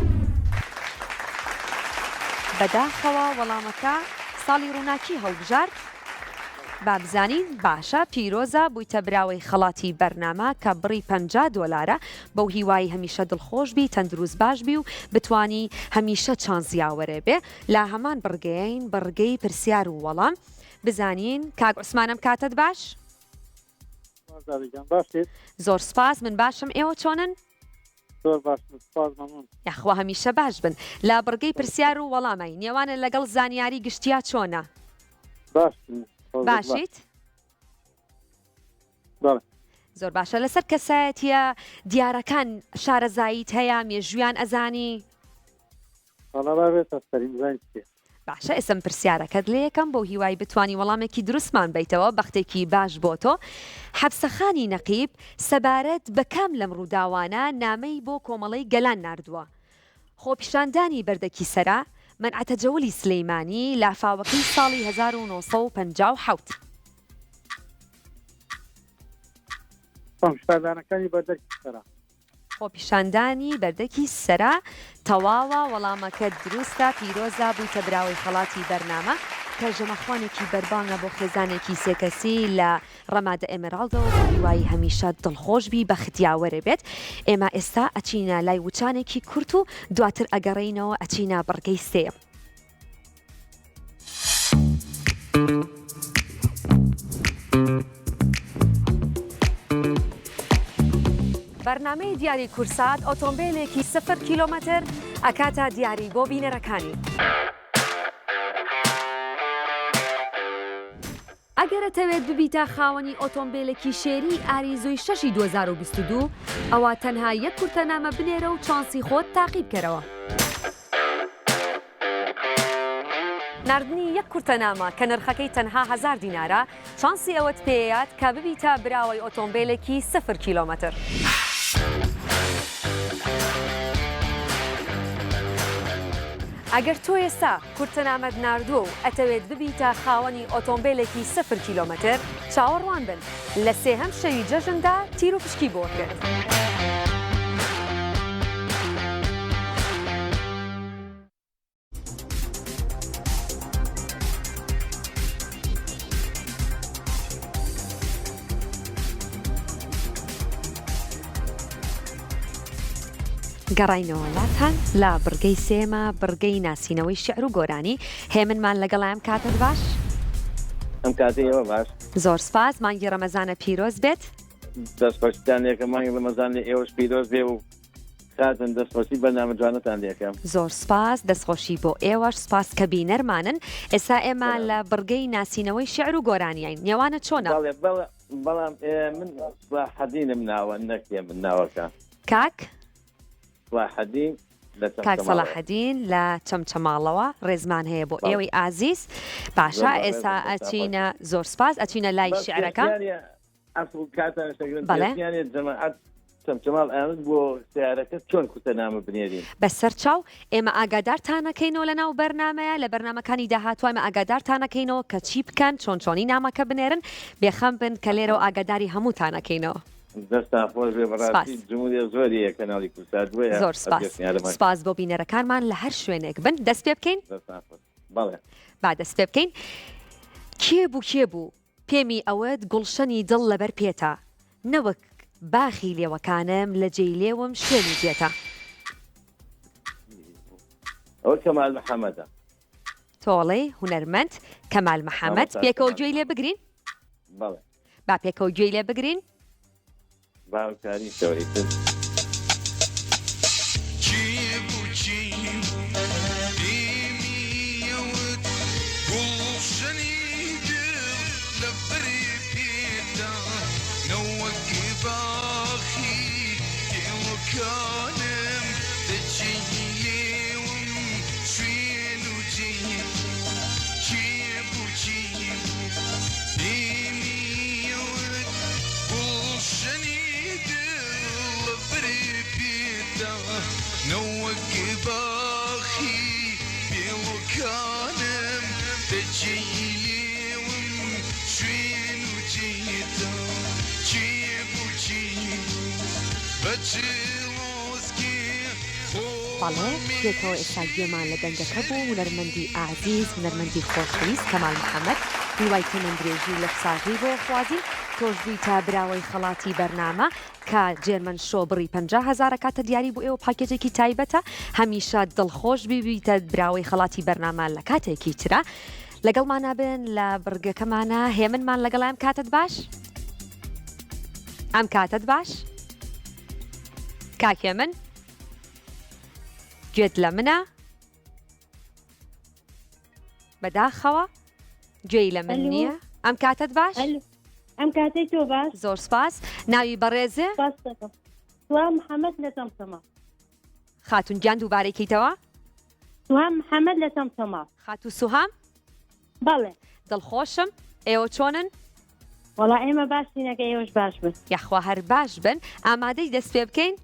بەداخەوە وەڵامەکە ساڵی ڕووناکی هەڵبژارد با بزانین باشە پیرۆزە بوویتە براوەی خەڵاتی بەرنامە کە بڕی $50 بەو هیوای هەمیشە دڵخۆش بی تەندروست باش بی و بتانی هەمیشە چانزیاوەرێ بێ لا هەمان بڕگەین بڕگەی پرسیار و وەڵام بزانین کاک عوسمانم کاتت باش زۆر سپاس من باشم ئێوە چۆنن زۆر باش سپاس مەمنون یاخوا هەمیشە باش بن لا بڕگەی پرسیار و وەڵامای نێوانە لەگەڵ زانیاری گشتیا چۆنە باش باشیت بەڵێ زۆر باشە لەسەر کەسایەتیە دیارەکان شارەزاییت هەیە مێژویان ئەزانی بەڵێ بابێت ئەستەرین زانیت پێ باشە ئێسم پرسیارەکەت لێ یەکەم بۆ هیوای بتانی وەڵامێکی دروستمان بیتەوە بەختێکی باش بۆ تۆ حەبسەخانی نەقیب سەبارەت بە کام لەم ڕووداوانە نامەی بۆ کۆمەڵەی گەلان ناردووە خۆپیشاندانی بەردەکی سەرا منعەتە جەولی سلەیمانی لافاوەکەی ساڵی 1957 خۆپیشاندانەکانی بەردەکی سەرا خۆپیشاندانی بەردەکی سەرا تەواوە وەڵامەکە دروستە پیرۆزە بوویتە براوەی خەڵاتی بەرنامە کە ژەمەخوانێکی بەربانگە بۆ خێزانێکی سێکەسی لە ڕەمادە ئێمەراڵدەوە بۆ هیوای هەمیشە دڵخۆش بی بە ختیاوەرە بێت ئێمە ئێستا ئەچینە لای وچانێکی کورت و دواتر ئەگەڕێینەوە ئەچینە بڕگەی سێ بەرنامەی دیاری کورسات ئۆتۆمبیلێکی 0 کیلۆمەتر ئەکاتە دیاری بۆ بینەرەکانی ئەگەرەتەوێت ببیتە خاوەنی ئۆتۆمبیلێکی شێری ئاریزۆی 6 2022 ئەوە تەنها یەک کورتەنامە بنێرە و چانسی خۆت تاقیب کەرەوە ناردنی یەک کورتەنامە کە نرخەکەی تەنها 1000 دینارە چانسی ئەوەت پێیات کە ببیتە براوەی ئۆتۆمبیلێکی 0 کیلۆمەتر ئەگەر تۆ ئێستا کورتەنامەت ناردووە و ئەتەوێت ببیتە خاوەنی ئۆتۆمبیلێکی 0 کیلۆمەتر چاوەڕوان بن لە سێهەم شەوی جەژندا تیر و پشکی بۆکرێت. گەڕینەوەلاتان لا بڕگەی سێمە بڕگەی ناسینەوەی شعر و گۆرانی هێمنمان لەگەڵام کاتت باش ئەم کاتەیەوە باش زۆر سپاس مانگی ڕەمەزانە پیرۆز بێت دەستپەشتانێکە مانگی ڕەمەزان لێ ئێوەش پیرۆز بێ و کاتن دەستخۆشی بەنامە جوانەتان لێکەم زۆر سپاس دەستخۆشی بۆ ئێوەش سپاس کە بینەرمانن ئێستا ئێمە لە بڕگەی ناسینەوەی شعر و گۆرانیین نێوانە چۆنە بەڵام من حەدینم ناوە نەکێ من ناوەکە کاک حەدین کاک سەلاحەدین لە چەمچەماڵەوە ڕێزمان هەیە بۆ ئێوەی ئازیز باشە ئێستا ئەچینە زۆر سپاس ئەچینە لای شعرەکە بەڵێ جەماعەت چەمچەماڵ ئامد بۆ سیارەکە چۆن کوتەنامە بنێرین بەسەر چاو ئێمە ئاگادارتانەکەینەوە لە ناو بەرنمەیە لە بەرنمەکانی داهاتوایمە ئاگادارتانەکەینەوە کە چی بکەن چۆنی نامەکە بنێرن بێخەم بن کە لێرەوە ئاگاداری هەمووتانەکەینەوە دەستا خۆش بێ بەڕاستی جمهوریە زۆریە کەناڵی کورسات زۆر سپاس بۆ بینەرەکانمان لە هەر شوێنێک بن دەست پێ بکەین بەڵێ با دەست پێ بکەین کێ بوو پێمی ئەوەت گوڵشەنی دڵ لەبەر پێێتە نەوەک باخی لێوەکانم لە جێی لێوم شوێنی دێتە ئەوە کەمال محەممەدە تۆڵێ هونەرمەند کەمال محەممەد پێکەوە گوێی لێ بگرین بەڵێ با پێکەوە گوێی لێ بگرین باوکاری شەوەی تر بەڵێ پێکەوە ئێستا گوێمان لە دەنگەکە بوو هونەرمەندی ئازیز هونەرمەندی خۆشەویست کەمال محەممەد هیوای تەنەم درێژی لە ساژی بۆ خوازی تۆش بووی تا براوەی خەڵاتی بەرنامە کە جێرمەن شۆ بڕی 50,000 کاتە دیاری بۆ ئێوە پاکێجێکی تایبەتە هەمیشە دڵخۆش بیبیتە براوەی خەڵاتی بەرنامە لە کاتێکی ترە لەگەڵمانە بن لە بڕگەکەمانە هێمنمان لەگەڵام کاتت باش ئەم کاتت باش کاکێ من گوێت لە منە بەداخەوە گوێی لە من نییە ئەم کاتت باش ئەم کاتەی تۆ باش زۆر سپاس ناوی بەڕێزێ سوام محەممەد لە چەمچەما خاتون گیان دووبارێکیتەوە سوام محەممەد لە چەمچەما خاتو سوهام بەڵێ دڵخۆشم ئێوە چۆنن وەڵا ئێمە باشینەکە ئێوەش باش بن یاخوا هەر باش بن ئامادەی دەست پێ بکەین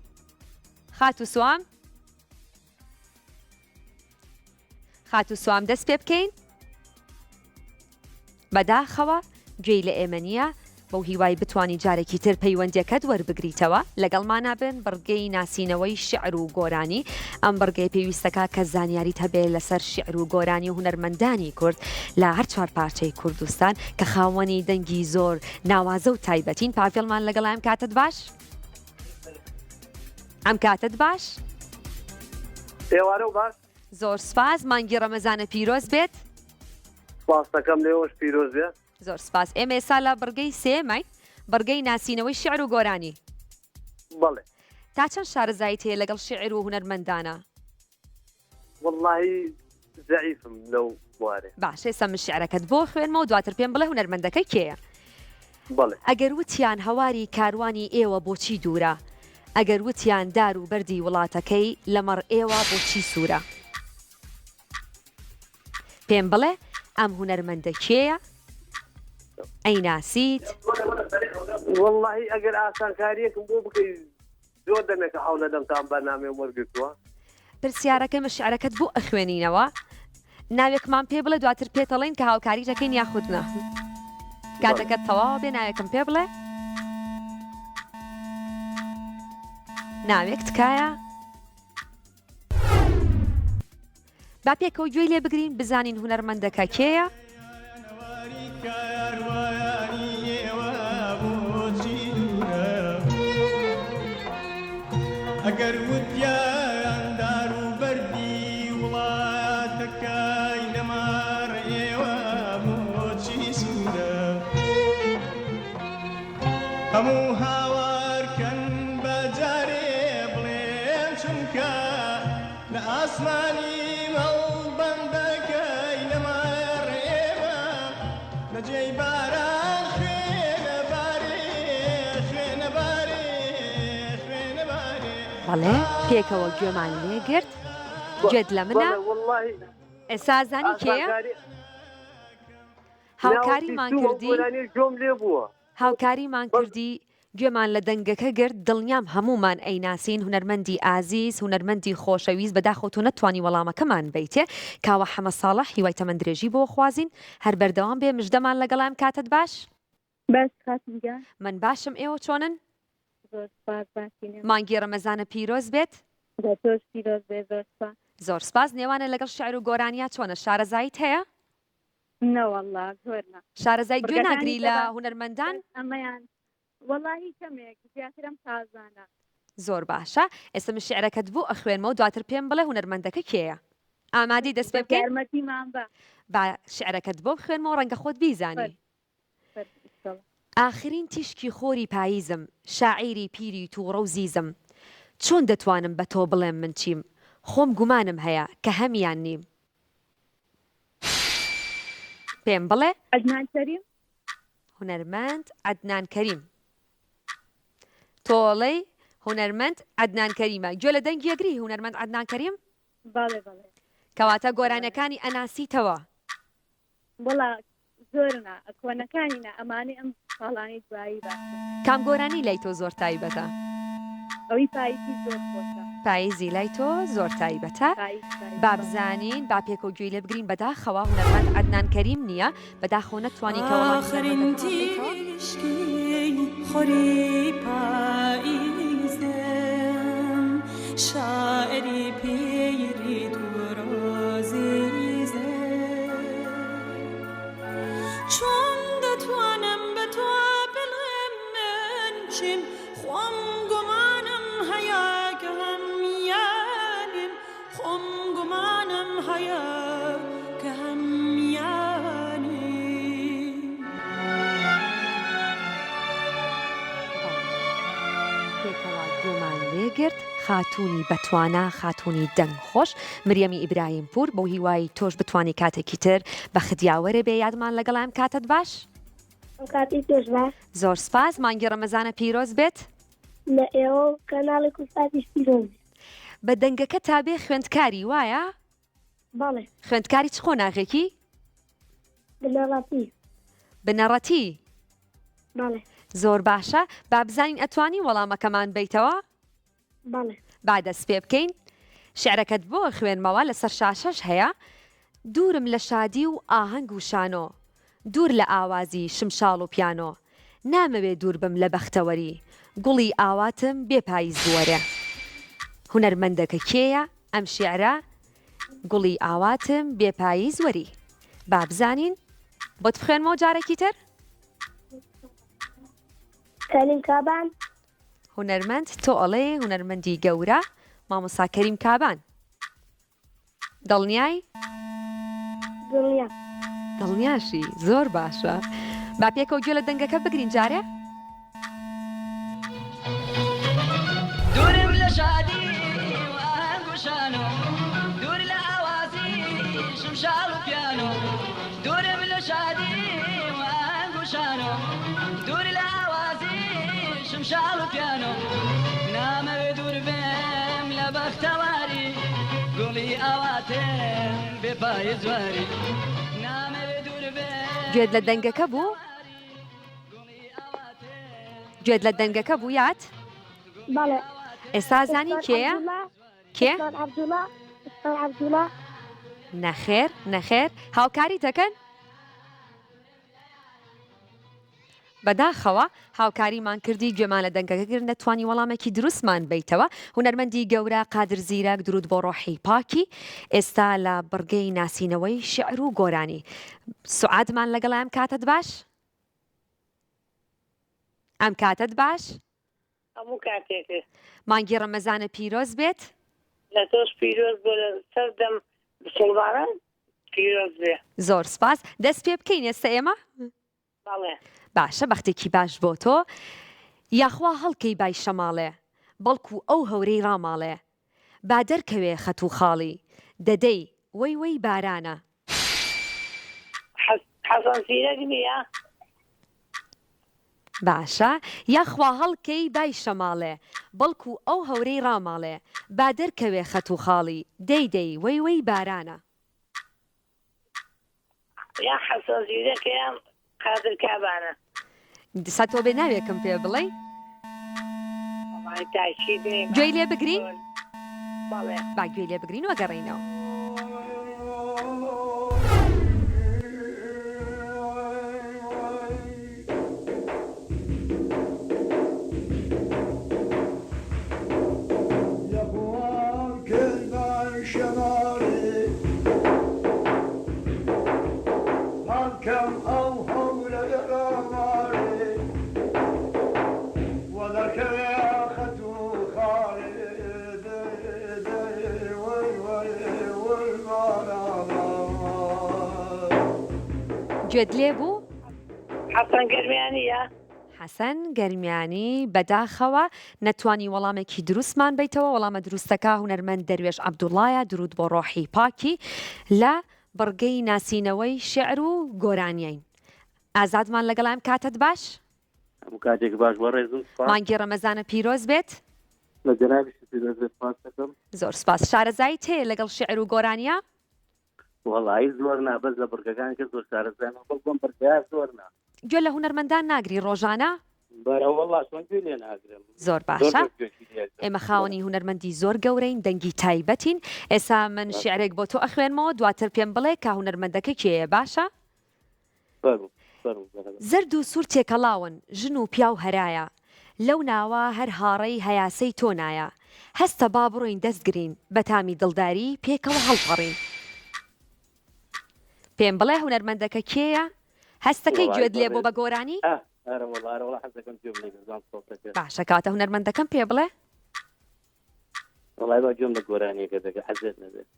خاتو سوام دەست پێ بکەین بەداخەوە گوێی لە ئێمە نییە بەو هیوای بتانی جارێکی تر پەیوەندیەکەت وەربگریتەوە لەگەڵمانە بن بڕگەی ناسینەوەی شعر و گۆرانی ئەم بڕگەی پێویستەکە کە زانیاریت هەبێ لەسەر شعر و گۆرانی و هونەرمەندانی کورد لە هەر چوار پارچەی کوردستان کە خاوەنی دەنگی زۆر ناوازە و تایبەتین پاپێڵمان لەگەڵام کاتت باش ئەم کاتت باش ئێوارە و باش زۆر سپاس مانگی ڕەمەزانە پیرۆز بێت سپاسەکەم لێوەش پیرۆز بێ زۆر سپاس ئێمە ئێستا لە بڕگەی سێمای بڕگەی ناسینەوەی شعر و گۆرانی بەڵێ تا چەند شارەزایت هەیە لەگەڵ شعر و هونەرمەندانە واللهی زەعیفم لەو بوارێ باش ئێستا من شعرەکەت بۆ خوێنمە و دواتر پێم بڵێ هونەرمەندەکەی کێیە بەڵێ ئەگەر وتیان هەواری کاروانی ئێوە بۆچی دوورە ئەگەر وتیان دار و بەردی وڵاتەکەی لەمەڕ ئێوە بۆچی سوورە پێم بڵێ ئەم هونەرمەندە کێیە ئەی ناسیت واللهی ئەگەر ئاسانکاریەکم بۆ بکەیت زۆر دەمێکە حەولە دەمتان بەرنامەیە وەرگرتووە پرسیارەکەی مە شعرەکەت بۆ ئەخوێنینەوە ناوێکمان پێ بڵێ دواتر پێتەڵێن کە هاوکاری دەکەین یاخودنە کاتەکەت تەواوە بێ ناوێکم پێ بڵێ ناوێک تکایە با پێکەوە گوێی لێ بگرین بزانین هونەرمەندەکە کێیە ئەگەر وتیان هەموو هاوارکەن بەجارێ بڵێم چونکە لە ئاسمانی مەڵبەندەکەی نەمایە ئێمە لە جێی باران بەڵێ پێکەوە گوێمان لێگرت گوێت لە منە ئێستا زانی کێیە؟ هاوکاریمان کردی هاوکاریمان کردی گوێمان لە دەنگەکە گرت دڵنیام هەمومان ئەیناسین هونەرمەندی ئازیز هونەرمەندی خۆشەویست بەداخەوتو نەتوانی وەڵامەکەمان بیتێ کاوە حەمە ساڵح هیوای تەمەندرێژی بۆ خوازین هەر بەردەوام بێ مژدەمان لەگەڵام کاتت باش؟ بەس خاتمگە من باشم ئێوە چۆنن؟ زۆر سپاس باشینە مانگی ڕەمەزانە پیرۆز بێت؟ تۆش پیرۆز بێ زۆر سپاس زۆر سپاس نێوانە لەگەڵ شعر و گۆرانیا چۆنە شارەزایت هەیە؟ نەوەڵڵا زۆرنا شارەزای گوێ ناگری لە هونەرمەندان؟ ئەمەیان وەڵاهی کەمێک زیاترم تازانە زۆر باشە ئێستا من شعرەکەت بوو ئەخوێنمەوە دواتر پێم بڵێ هونەرمەندەکە کێیە؟ ئامادەی دەست پێ بکەین؟ یارمەتیمان بە با شعرەکەت بۆ بخوێنمەوە ڕەنگە خۆت بیزانی ئاخرین تیشکی خۆری پاییزم شاعیری پیری تووڕە و زیزم چۆن دەتوانم بە تۆ بڵێم من چیم خۆم گومانم هەیە کە هەمیان نیم پێم بڵێ عەدنان کەریم هونەرمەند عەدنان کەریم تۆڵەی هونەرمەند عەدنان کەریمە گوێ لە دەنگی یەگری هونەرمەند عەدنان کەریم بەڵێ بەڵێ کەواتە گۆرانەکانی ئەناسیتەوە وەڵا زۆرنا کۆنەکانینە ئەمانەی ئەم ساڵانی دوایی باشن کام گۆرانی لای تۆ زۆر تایبەتە ئەوەی پاییزی زۆر خۆشە پاییزی لای تۆ زۆر تایبەتە پاییز بابزانین با پێک و گوێی لێ بگرین بەداخەوە هونەرمەند عەدنان کەریم نییە بەداخەوە نەتوانی کە آخرین تیشکی خوری پاییزم شاعری پیری دوورازیزم چون دەتوانم بە تۆ بڵێم من چیم خۆم گومانم هەیە کە هەمیانیم خۆم گومانم هەیە کە هەمیانیم پێکەوە گوێمان لێگرت خاتوونی بەتوانە خاتوونی دەنگ خۆش مریەمی ئیبراهیم پور بۆ هیوای تۆش بتوانی کاتێکی تر بە خدیاوەرە بێ یادمان لەگەڵام کاتت باش؟ کاتی تۆش باش زۆر سپاس مانگی ڕەمەزانە پیرۆز بێت لە ئێوە کەناڵی کوردستانیش پیرۆز بە دەنگەکە تابێ خوێندکاری وایە؟ بەڵێ خوێندکاری چ خۆناغێکی؟ بنەڕەتی بنەڕەتی بەڵێ زۆر باشە با بزانین ئەتوانی وەڵامەکەمان بیتەوە؟ بەڵێ با دەست پێ بکەین شعرەکەت بۆ خوێنمەوە لەسەر شاشەش هەیە دوورم لە شادی و ئاهەنگ و شانۆ دوور لە ئاوازی شمشاڵ و پیانۆ نامەوێ دوور بم لە بەختەوەری گوڵی ئاواتم بێپاییز وەرە هونەرمەندەکە کێیە ئەم شیعرە گوڵی ئاواتم بێپاییز وەری با بزانین بۆت بخوێنمەوە جارێکی تر کەریم کابان هونەرمەند تۆ ئەڵێ هونەرمەندی گەورە مامۆستا کەریم کابان دڵنیای دڵنیا دڵنیاشی زۆر باشە با پێکەوە گوێ لە دەنگەکە بگرین جارێ دوورم لە شادی و ئاهەنگ و شانۆ دوور لە ئاوازی شمشاڵ و پیانۆ دوورم لە شادی و ئاهەنگ و شانۆ دوور لە ئاوازی شمشاڵ و پیانۆ نامەوێ دوور بێم لە بەختەواری گوڵی ئاواتێم بێپاییز وەری نامەوێ دوور بێم گوێت لە دەنگەکە بوو گوێت لە دەنگەکە بوو یات بەڵێ ئێستا زانی کێیە کێ عەبدوڵڵا نەخێر نەخێر هاوکاری دەکەن بەداخەوە هاوکاریمان کردی گوێمان لە دەنگەکەگر نەتوانی وەڵامێکی دروستمان بیتەوە هونەرمەندی گەورە قادر زیرەک درود بۆ ڕۆحی پاکی ئێستا لە بڕگەی ناسینەوەی شعر و گۆرانی سوعادمان لەگەڵام کاتت باش؟ ئەم کاتت باش؟ هەموو کاتێکێ مانگی ڕەمەزانە پیرۆز بێت؟ لە تۆش پیرۆز بۆ لە سەردەم بسڵباران پیرۆز بێ زۆر سپاس دەست پێ بکەین ئێستا ئێمە؟ بەڵێ باشە بەختێکی باش بۆ تۆ یاخوا هەڵکەی بای شەماڵێ بەڵکو ئەو هەورەی ڕاماڵێ با دەرکەوێ خەت و خاڵی دەدەی وەی وەی بارانە. حەسەن سیرەک نییە؟ باشە یاخوا هەڵکەی بای شەماڵێ بەڵکو ئەو هەورەی ڕاماڵێ با دەرکەوێ خەت و خاڵی دەی وەی وەی بارانە. یا حەسەن سیرەکە یان قادر کابانە؟ دسا تۆ بێ ناوێکم پێ بڵێ گوێی لێ بگرین؟ با گوێی لێ بگرین و گەڕینەوە. گوێت لێ بوو؟ حەسەن گەرمیانیە؟ حەسەن گەرمیانی بەداخەوە نەتوانی وەڵامێکی دروستمان بیتەوە. وەڵامە دروستەکە هونەرمەند دەروێش عەبدوڵڵایە درود بۆ ڕۆحی پاکی لە بڕگەی ناسینەوەی شێعر و گۆرانیین. ئازادمان لەگەڵام کاتت باش؟ هەموو کاتێک باش بۆ ڕێزم مانگی ڕەمەزانە پیرۆز بێت. لە جەنابیشی پیرۆز بێت سپاس دەکەم. زۆر سپاس. شارەزایت هەیە لەگەڵ شێعر و گۆرانیە؟ وەڵی زۆر نابەز لە بڕگەکان کە زۆر شارەزانەوە بەڵکۆم بڕگەیان زۆر نا. گوێ لە هونەرمەندان ناگری ڕۆژانە؟ بەرە وەڵا چۆن گوێ لێ ناگرم. زۆر باشە. ئێمە خاوەنی هونەرمەندی زۆر گەورەین دەنگی تایبەتین. ئێستا من شیعرێک بۆ تۆ ئەخوێنمەوە دواتر پێم بڵێ کە هونەرمەندەکە کێیە باشە؟ زەرد و سوور تێکەڵاون ژن و پیا و هەرایە لەو ناوە هەر هاڕەی هەیاسەی تۆ نایە هەستە با بڕۆین دەستگرین بەتامی دڵداری پێکەوە هەڵپەڕین. پێم بڵێ هونەرمەندەکە کێیە؟ هەستەکەی گوێت لێ بۆ بە گۆرانی؟ باشە کاتە هونەرمەندەکەم پێ بڵێ؟ وڵای با گوێم لە گۆرانیەکە دەکە حەزێت نەبێت.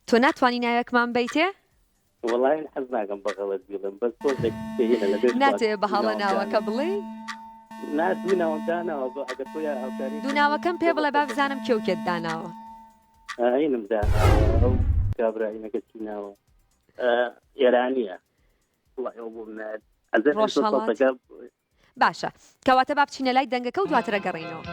تۆ ناتوانی ناوێکمان بیتێ؟ وڵای حەز ناکەم بەغەڵەت بڵێم بەس تۆ ناتوێ بە هەڵە ناوەکە بڵێ؟ نا دوو ناوەم داناوە ئەگەر تۆ ئەوکاری دوو ناوەکەم پێ بڵێ با بزانم کێوکێت داناوە. ئینم داناوە ئەو کابراینەکە چی ناوە ئێرانیە. باشە کەواتە با بچینە لای دەنگەکە و دواترە گەڕینەوە.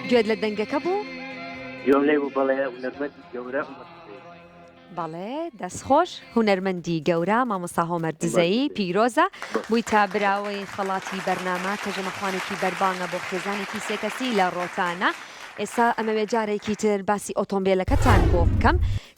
گوێت لە دەنگەکە بوو؟ گوێم لێ بوو بەڵێ هونەرمەندی گەورە بەڵێ دەستخۆش هونەرمەندی گەورە مامۆستا هۆمەر دزەیی پیرۆزە بوویتە براوەی خەڵاتی بەرنامە کە ژەمەخوانێکی بەربانە بۆ خێزانێکی سێکەسی لە ڕۆتانە. ئێستا ئەمەوێ جارێکی تر باسی ئۆتۆمبیلەکەتان بۆ بکەم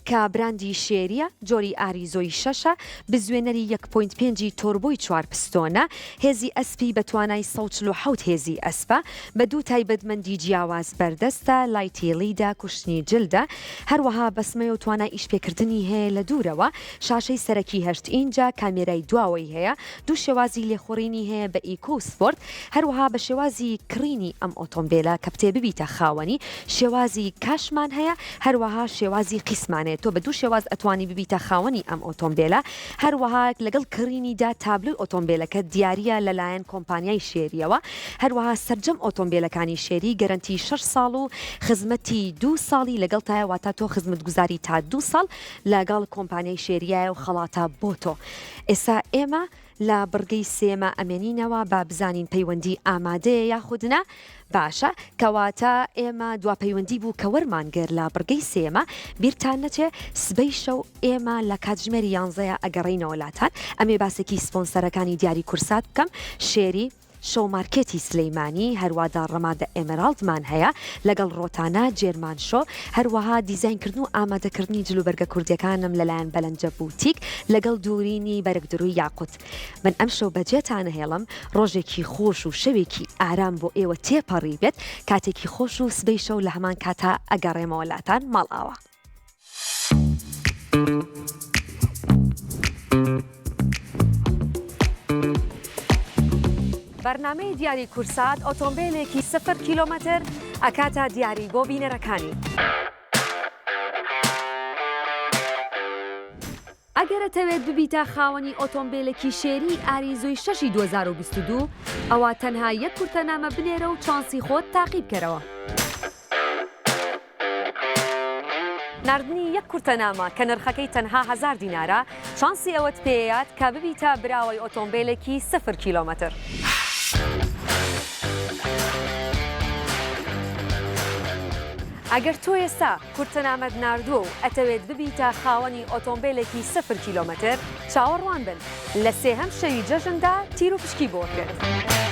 کە براندی شێریە جۆری ئاریزۆی 6 بزوێنەری 1.5 تۆربۆی 4 پستۆنە هێزی ئەسپی بە توانای 147 هێزی ئەسپە بە دوو تایبەتمەندی جیاواز بەردەستە لای تێڵیدا کوشتنی جلدە هەروەها بەسمەی و توانای ئیشپێکردنی هەیە لە دوورەوە شاشەی سەرەکی 8 ئینجا کامێرای دواوەی هەیە دوو شێوازی لێخوڕینی هەیە بە ئیکۆسپۆرت هەروەها بە شێوازی کڕینی ئەم ئۆتۆمبیلە کە پتێ ببیتە خاوەنی شێوازی کاشمان هەیە هەروەها شێوازی قیسمانێت تۆ بە دوو شێواز ئەتوانی ببیتە خاوەنی ئەم ئۆتۆمبیلە هەروەها لەگەڵ کڕینیدا تابلوی ئۆتۆمبیلەکە دیارە لەلایەن کۆمپانیای شێریەوە هەروەها سەرجەم ئۆتۆمبیلەکانی شێری گەرنتی 6 ساڵ و خزمەتی 2 ساڵی لەگەڵ تایەوە تا تۆ خزمەتگوزاری تا 2 ساڵ لەگەڵ کۆمپانیای شێریایە و خەڵاتە بۆ تۆ. ئێستا ئێمە لە بڕگەی سێمە ئەمێنینەوە با بزانین پەیوەندی ئامادەیە یاخودنا باشە کەواتە ئێمە دوا پەیوەندی بوو کە وەرمانگەر لە بڕگەی سێمە بیرتان نەچێ سبەی شەو ئێمە لە کاتژمێری 11 ئەگەڕینەوە لاتان ئەمێ باسێکی سپۆنسەرەکانی دیاری کورسات بکەم شێری شەو مارکێتی سلەیمانی هەروەدا ڕەمادە ئێمەراڵدمان هەیە لەگەڵ ڕۆتانە جێرمان شۆ هەروەها دیزاینکردن و ئامادەکردنی جلوبەرگە کوردیەکانم لەلایەن بەلەنجە بوتیک لەگەڵ دوورینی بەرەکدروی یاقوت من ئەم شەو بەجێتانە هێڵم ڕۆژێکی خۆش و شەوێکی ئارام بۆ ئێوە تێپەڕی بێت کاتێکی خۆش و سبەی شەو لە هەمان کاتا ئەگەڕێمەوە لاتان ماڵ ئاوە. بەرنامەی دیاری کورسات ئۆتۆمبیلێکی 0 کیلۆمەتر ئەکاتە دیاری بۆ بینەرەکانی. ئەگەرەتەوێت ببیتە خاوەنی ئۆتۆمبیلێکی شێری ئاریزوی 6 2022 ئەوە تەنها یەک کورتەنامە بنێرە و چانسی خۆت تاقی بکەرەوە. ناردنی یەک کورتەنامە کە نرخەکەی تەنها 1000 دینارە چانسی ئەوەت پێیات کە ببیتە براوەی ئۆتۆمبیلێکی 0 کیلۆمەتر. ئەگەر تۆ ئێستا کورتەنامەت ناردووە و ئەتەوێت ببیتە خاوەنی ئۆتۆمبیلێکی 0 کیلۆمەتر چاوەڕوان بن لە سێهەم شەوی جەژندا تیر و پشکی بۆ کرد.